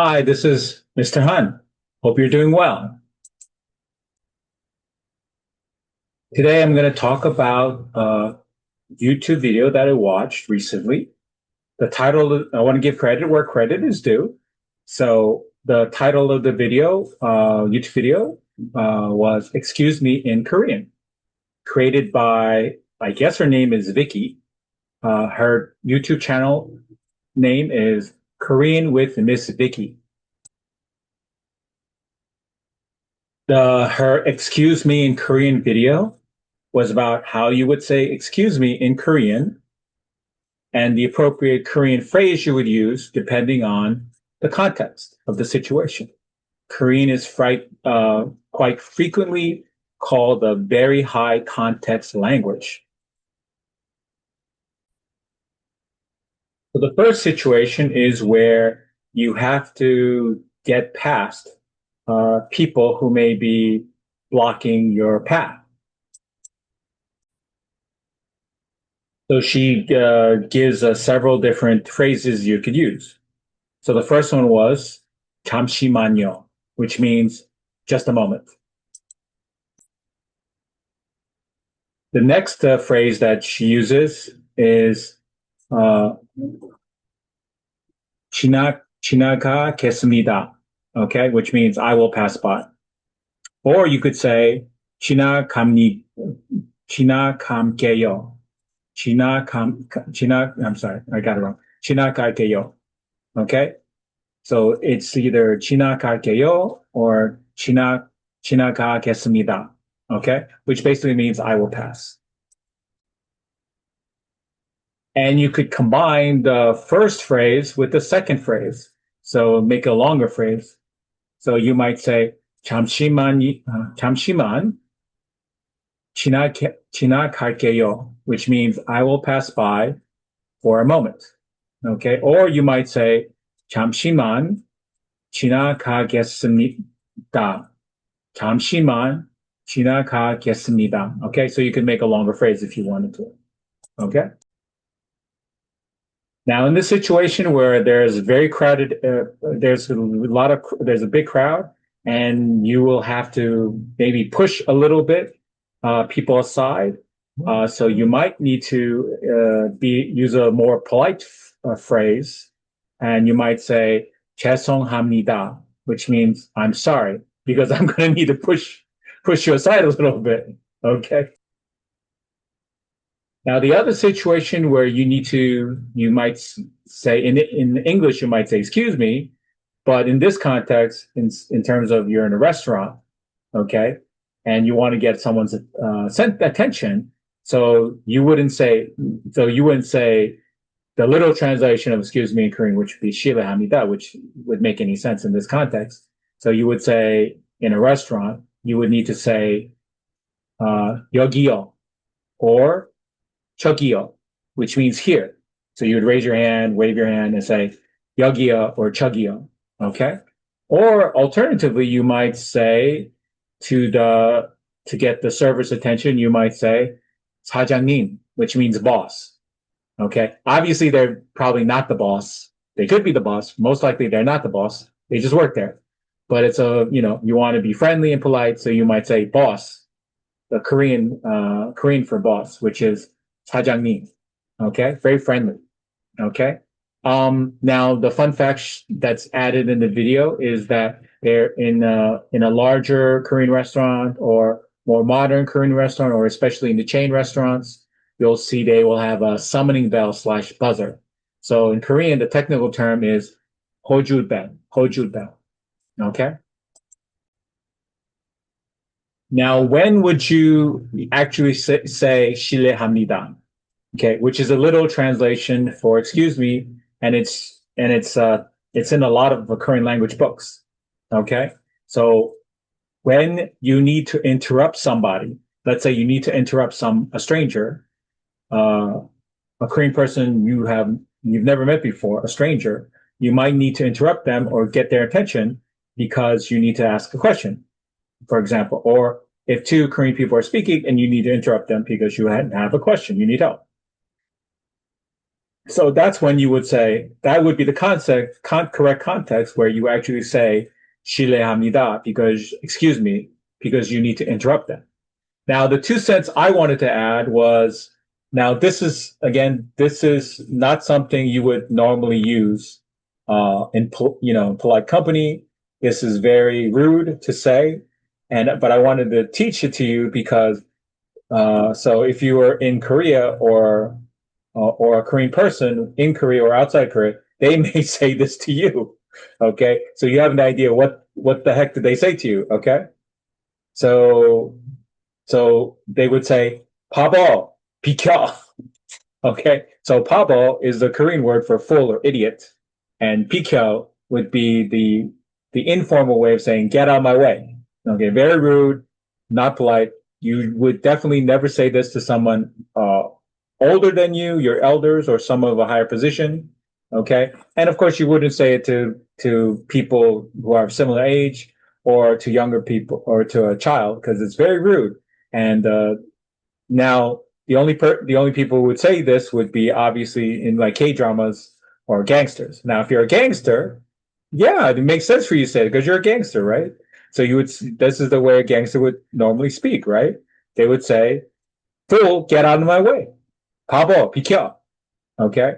Hi, this is Mr. Hun. Hope you're doing well. Today I'm going to talk about a YouTube video that I watched recently. I want to give credit where credit is due. So the title of the video, YouTube video, was Excuse Me in Korean, created by, I guess her name is Vicky. Her YouTube channel name is Korean with Miss Vicky. Her Excuse Me in Korean video was about how you would say excuse me in Korean and the appropriate Korean phrase you would use depending on the context of the situation. Korean is quite frequently called a very high context language. So the first situation is where you have to get past people who may be blocking your path. So she gives several different phrases you could use. So the first one was 잠시만요, which means just a moment. The next phrase that she uses is 지나가겠습니다, okay, which means I will pass by. Or you could say 지나감게요. I'm sorry, I got it wrong. 지나갈게요. Okay? So it's either 지나갈게요 or 지나가겠습니다. Okay? Which basically means I will pass. And you could combine the first phrase with the second phrase. So make a longer phrase. So you might say 잠시만 지나갈게요, which means I will pass by for a moment. Okay. Or you might say 잠시만 지나가겠습니다. 잠시만 지나가겠습니다. Okay. So you can make a longer phrase if you wanted to. Okay. Now, in this situation where there's very crowded, there's a big crowd, and you will have to maybe push a little bit people aside. So you might need to use a more polite phrase, and you might say 죄송합니다, which means I'm sorry, because I'm going to need to push you aside a little bit. Okay. Now, the other situation where you might say in English, you might say excuse me, but in this context, in terms of you're in a restaurant, okay, and you want to get someone's attention. So you wouldn't say the literal translation of excuse me in Korean, which would be 실례합니다, which would make any sense in this context. So you would say in a restaurant, you would need to say 여기요 or 저기요, which means here. So you would raise your hand, wave your hand, and say 여기요 or 저기요. Okay. Or alternatively, you might say to get the server's attention, you might say 사장님, which means boss. Okay. Obviously, they're probably not the boss. They could be the boss. Most likely, they're not the boss. They just work there. But it's you want to be friendly and polite, so you might say boss, the Korean for boss, which is 사장님. Okay. Very friendly. Okay. Now the fun fact that's added in the video is that they're in a larger Korean restaurant or more modern Korean restaurant, or especially in the chain restaurants, you'll see they will have a summoning bell / buzzer. So in Korean, the technical term is hojul bell. Okay. Now, when would you actually say 실례합니다? Okay, which is a literal translation for excuse me, and it's in a lot of Korean language books. Okay, so when you need to interrupt somebody, let's say you need to interrupt a stranger, a Korean person you've never met before, a stranger, you might need to interrupt them or get their attention because you need to ask a question, for example, or if two Korean people are speaking and you need to interrupt them because you have a question, you need help. So that's when you would say that would be the correct context where you actually say 실례합니다 because excuse me because you need to interrupt them. Now the 2 cents I wanted to add was now this is again this is not something you would normally use in polite company. This is very rude to say, and but I wanted to teach it to you because so if you were in Korea or a Korean person in Korea or outside Korea, they may say this to you. Okay, so you have an idea what the heck did they say to you? Okay, so they would say "Bah-boh, bi-kyeo." Okay, so "Bah-boh" is the Korean word for fool or idiot, and "bi-kyeo" would be the informal way of saying "get out of my way." Okay, very rude, not polite. You would definitely never say this to someone older than you, your elders, or someone of a higher position. Okay, and of course, you wouldn't say it to people who are of similar age or to younger people or to a child because it's very rude. And now the only people who would say this would be obviously in like K dramas or gangsters. Now, if you're a gangster, yeah, it makes sense for you to say it because you're a gangster, right? So you would this is the way a gangster would normally speak, right? They would say, "Fool, get out of my way. Bah-boh, bi-kyeo." Okay,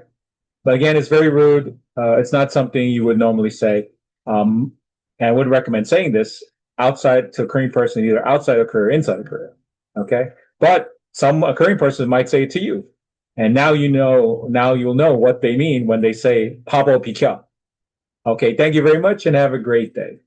but again, it's very rude. It's not something you would normally say. Um, and I would recommend saying this outside to a Korean person, either outside of Korea or inside of Korea. Okay. But some a Korean person might say it to you. And now you'll know what they mean when they say "Bah-boh, bi-kyeo." Okay. Thank you very much and have a great day.